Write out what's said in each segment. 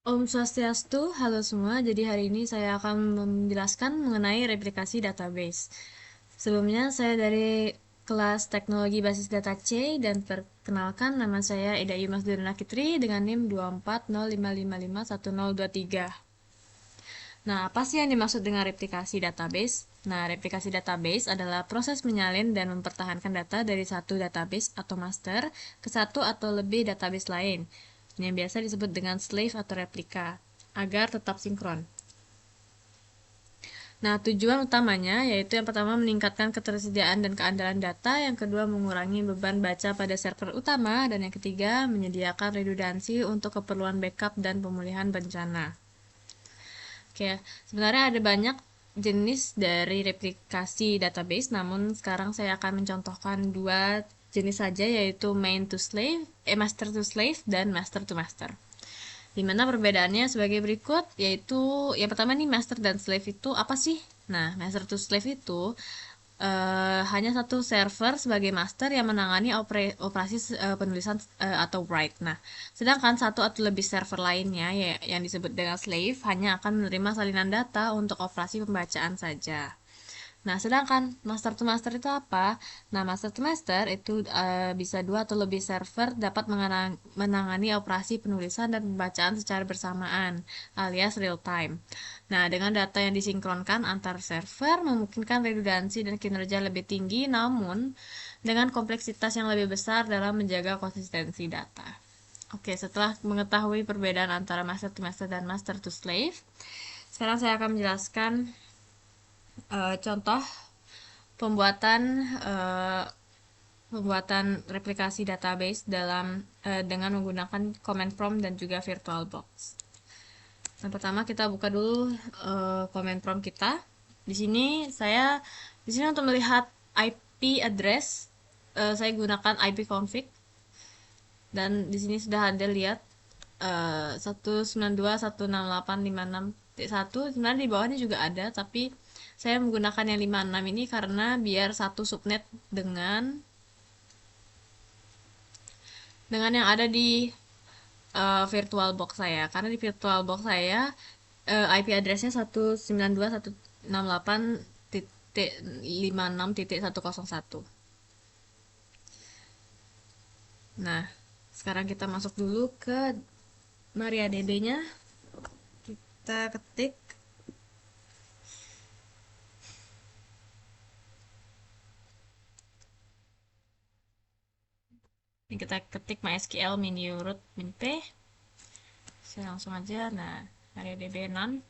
Om Swastiastu, halo semua. Jadi hari ini saya akan menjelaskan mengenai replikasi database. Sebelumnya saya dari kelas Teknologi Basis Data C dan perkenalkan nama saya Eda Yumas Durna Kitri dengan NIM 24055511023. Nah, apa sih yang dimaksud dengan replikasi database? Nah, replikasi database adalah proses menyalin dan mempertahankan data dari satu database atau master ke satu atau lebih database lain, yang biasa disebut dengan slave atau replika, agar tetap sinkron. Nah, tujuan utamanya yaitu yang pertama meningkatkan ketersediaan dan keandalan data, yang kedua mengurangi beban baca pada server utama, dan yang ketiga menyediakan redundansi untuk keperluan backup dan pemulihan bencana. Oke, sebenarnya ada banyak jenis dari replikasi database, namun sekarang saya akan mencontohkan dua jenis saja, yaitu master to slave dan master to master. Dimana perbedaannya sebagai berikut, yaitu yang pertama nih, master dan slave itu apa sih? Nah, master to slave itu hanya satu server sebagai master yang menangani operasi penulisan atau write. Nah, sedangkan satu atau lebih server lainnya yang disebut dengan slave hanya akan menerima salinan data untuk operasi pembacaan saja. Nah, sedangkan master to master itu apa? Nah, master to master itu bisa dua atau lebih server dapat menangani operasi penulisan dan pembacaan secara bersamaan, alias real time. Nah, dengan data yang disinkronkan antar server memungkinkan redundansi dan kinerja lebih tinggi, namun dengan kompleksitas yang lebih besar dalam menjaga konsistensi data. Oke, setelah mengetahui perbedaan antara master to master dan master to slave, sekarang saya akan menjelaskan contoh pembuatan uh, pembuatan replikasi database dengan menggunakan command prompt dan juga VirtualBox. Yang pertama kita buka dulu command prompt kita. Di sini untuk melihat IP address, saya gunakan ipconfig, dan di sini sudah ada lihat 192.168.56.1. Sebenarnya di bawahnya juga ada, tapi saya menggunakan yang 56 ini karena biar satu subnet dengan yang ada di VirtualBox saya. Karena di VirtualBox saya IP addressnya 192.168.56.101. Nah, sekarang kita masuk dulu ke MariaDB-nya. Kita ketik. Ini kita ketik MySQL mini root min p. Saya langsung aja. Nah, MariaDB none.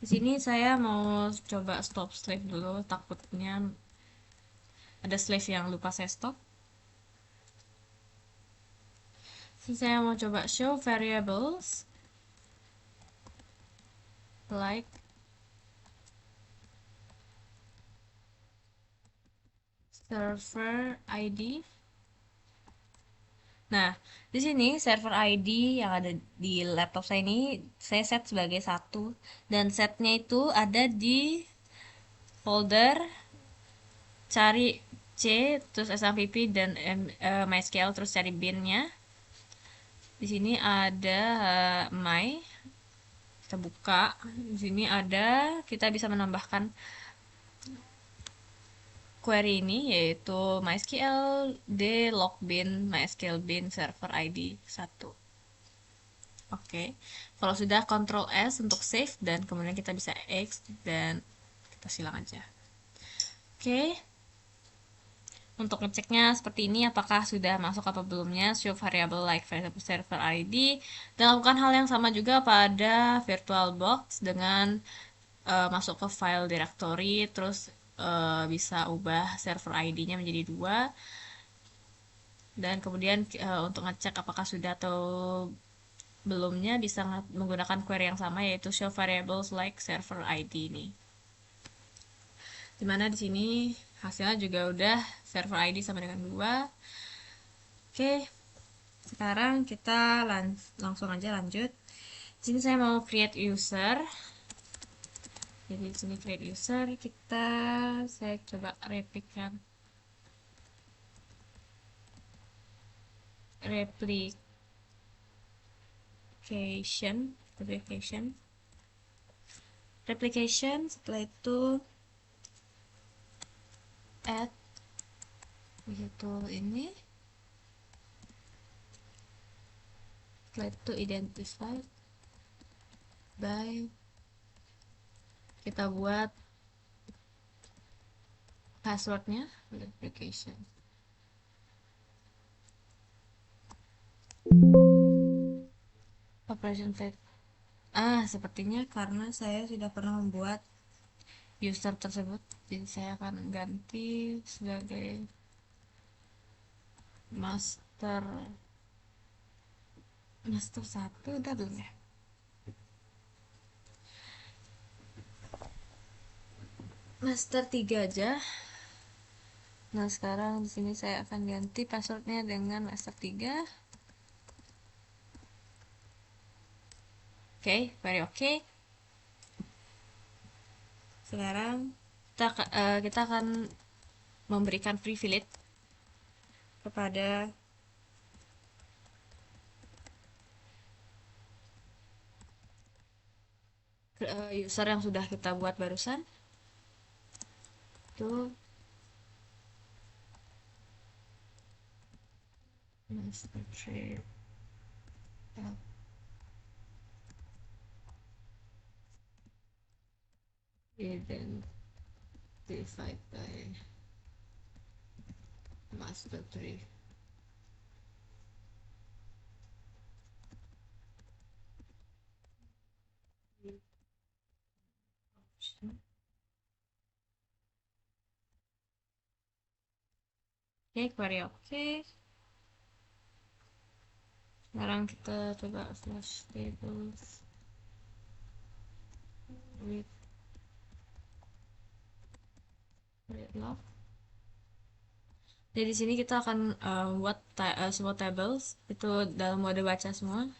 Di sini saya mau coba stop slave dulu, takutnya ada slave yang lupa saya stop. Sini saya mau coba show variables like server ID. Nah, di sini server ID yang ada di laptop saya ini saya set sebagai satu, dan setnya itu ada di folder cari C terus SMPP dan MySQL terus cari binnya. Di sini ada my, kita buka. Di sini ada, kita bisa menambahkan query ini, yaitu MySQL d logbin MySQL bin server ID 1. Oke, kalau sudah Ctrl S untuk save, dan kemudian kita bisa X dan kita silang aja. Oke, untuk ngeceknya seperti ini, apakah sudah masuk apa belumnya, show variable like server ID, dan lakukan hal yang sama juga pada VirtualBox dengan masuk ke file directory, terus bisa ubah server ID-nya menjadi 2, dan kemudian untuk ngecek apakah sudah atau belumnya bisa menggunakan query yang sama, yaitu show variables like server ID ini. Dimana di sini hasilnya juga udah server ID sama dengan 2. Oke, sekarang kita langsung aja lanjut. Di sini saya mau create user. Jadi di sini create user, saya coba replicate replication, setelah itu add, begitu ini, setelah itu identify by, kita buat passwordnya replication. Operation type, sepertinya karena saya sudah pernah membuat user tersebut, jadi saya akan ganti sebagai master 1 udah belum ya, master 3 aja. Nah, sekarang di sini saya akan ganti passwordnya dengan master 3. Oke, very okay. Sekarang kita akan memberikan privilege kepada user yang sudah kita buat barusan. Itu master trade identified by master 3. Oke, query oke. Sekarang kita coba flash tables with log. Jadi di sini kita akan buat semua tables itu dalam mode baca semua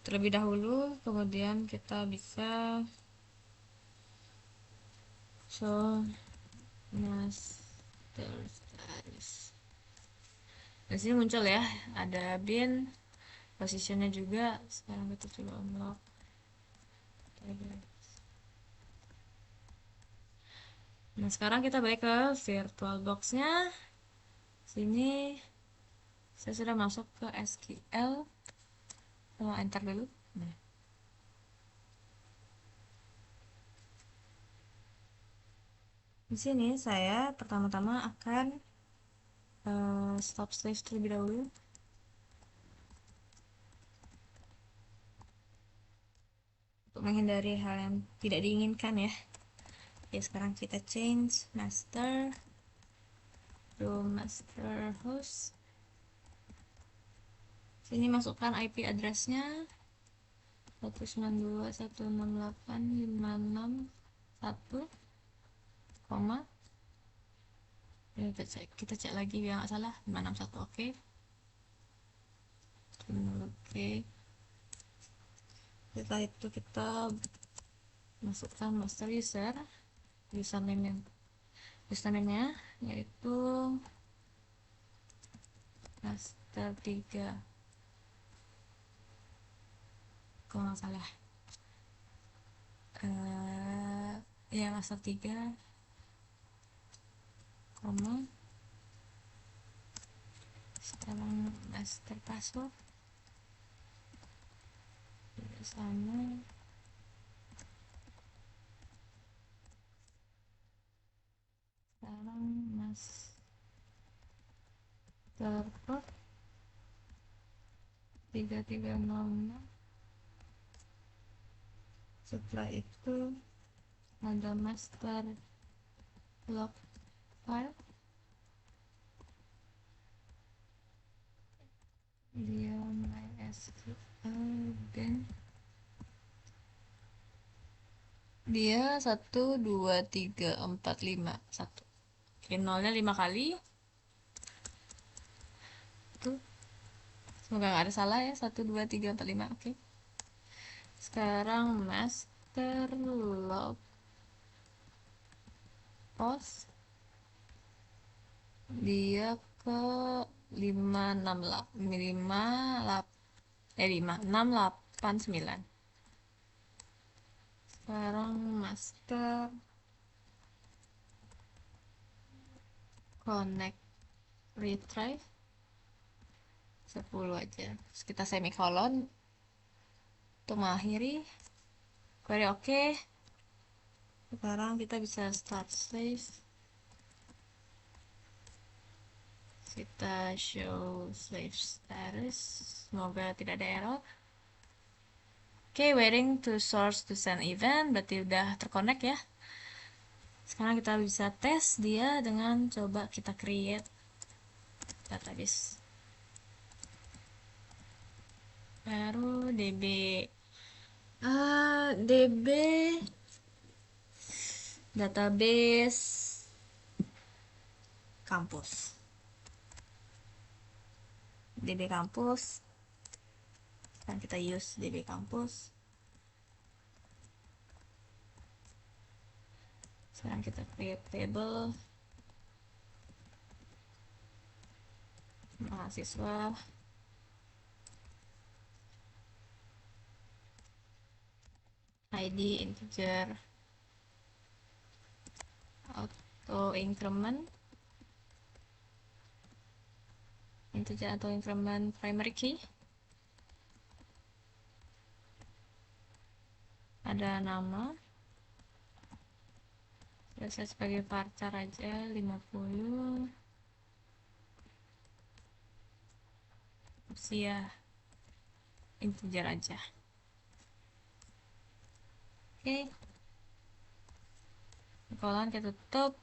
terlebih dahulu, kemudian kita bisa show master status. Di sini muncul ya, ada bin, positionnya juga. Sekarang kita coba unlock tables. Nah, sekarang kita balik ke VirtualBox-nya. Sini saya sudah masuk ke SQL. Enter dulu. Nah, di sini saya pertama-tama akan stop slash terlebih dahulu. Untuk menghindari hal yang tidak diinginkan ya. Oke, sekarang kita change master to master host. Sini masukkan IP address-nya 192.168.561, koma. Kita cek lagi biar nggak salah, 561. Oke. Oke. Setelah itu kita masukkan master username-nya yaitu master 3, kalau nggak salah ya master 3, koma. Sekarang master password sama. Sekarang master port 3306. Setelah itu ada master log file, dia MySQL dan dia 123451. Oke, nolnya 5 kali. Tuh, semoga nggak ada salah ya, 12345. Oke. Sekarang master log post dia ke 568 689. Sekarang master connect retrieve 10 aja. Terus kita semikolon untuk mengakhiri query. Oke. Sekarang kita bisa start slave. Kita show slave status. Semoga tidak ada error. Oke, waiting to source to send event. Berarti udah terconnect ya. Sekarang kita bisa tes dia dengan coba kita create database. Baru db database kampus. DB kampus. Sekarang kita use DB kampus. Sekarang kita create table mahasiswa. ID integer, auto increment, integer atau increment primary key. Ada nama. Saya sebagai varchar aja 50. Usia integer aja. Oke. Kolon kita tutup.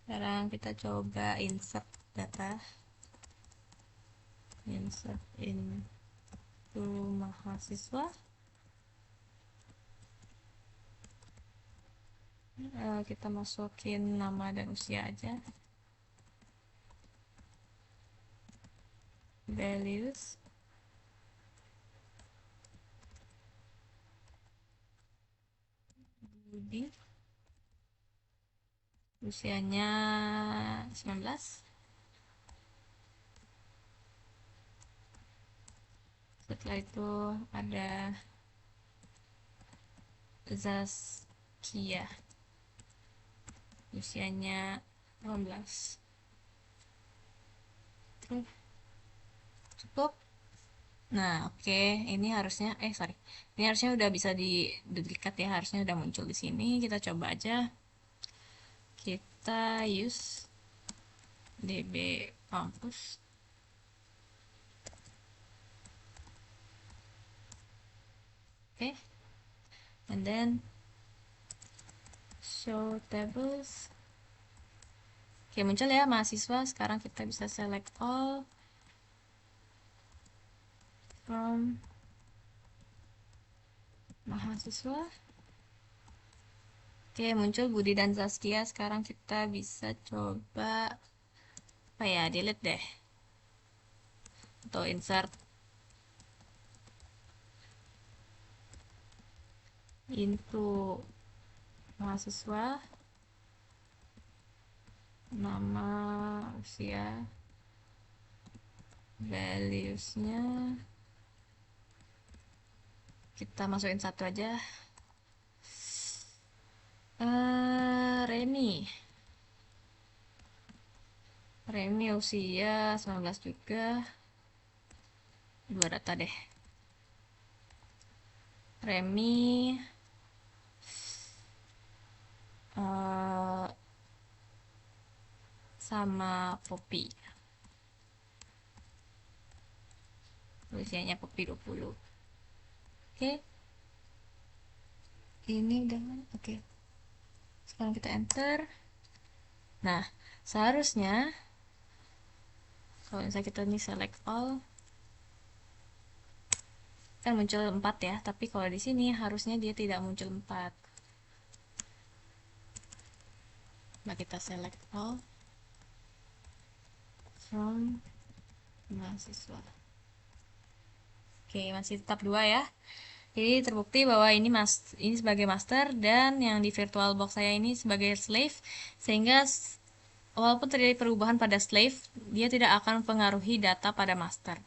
Sekarang kita coba insert data. Insert into mahasiswa. Kita masukin nama dan usia aja. Values. Budi. Usianya 19. Setelah itu ada Zaskia. Usianya 18. Cukup. Nah, oke. Ini harusnya ini harusnya udah bisa di duplikat ya, harusnya udah muncul di sini. Kita coba aja. Kita use db campus. Oke. And then show tables. Oke, muncul ya mahasiswa. Sekarang kita bisa select all from mahasiswa. Oke, muncul Budi dan Zaskia. Sekarang kita bisa coba apa ya, delete deh atau insert into mahasiswa, nama, usia, valuesnya kita masukin satu aja. Reni usia 19 juga. 2 data deh. Remi sama Poppy. Usianya Poppy 20. Oke. Ini udah kan? Oke. Sekarang kita enter. Nah, seharusnya kalau misalnya kita nih select all kan muncul 4 ya, tapi kalau di sini harusnya dia tidak muncul 4. Nah, kita select all from mahasiswa. Oke, masih tetap 2 ya. Jadi terbukti bahwa ini sebagai master dan yang di VirtualBox saya ini sebagai slave, sehingga walaupun terjadi perubahan pada slave, dia tidak akan mempengaruhi data pada master.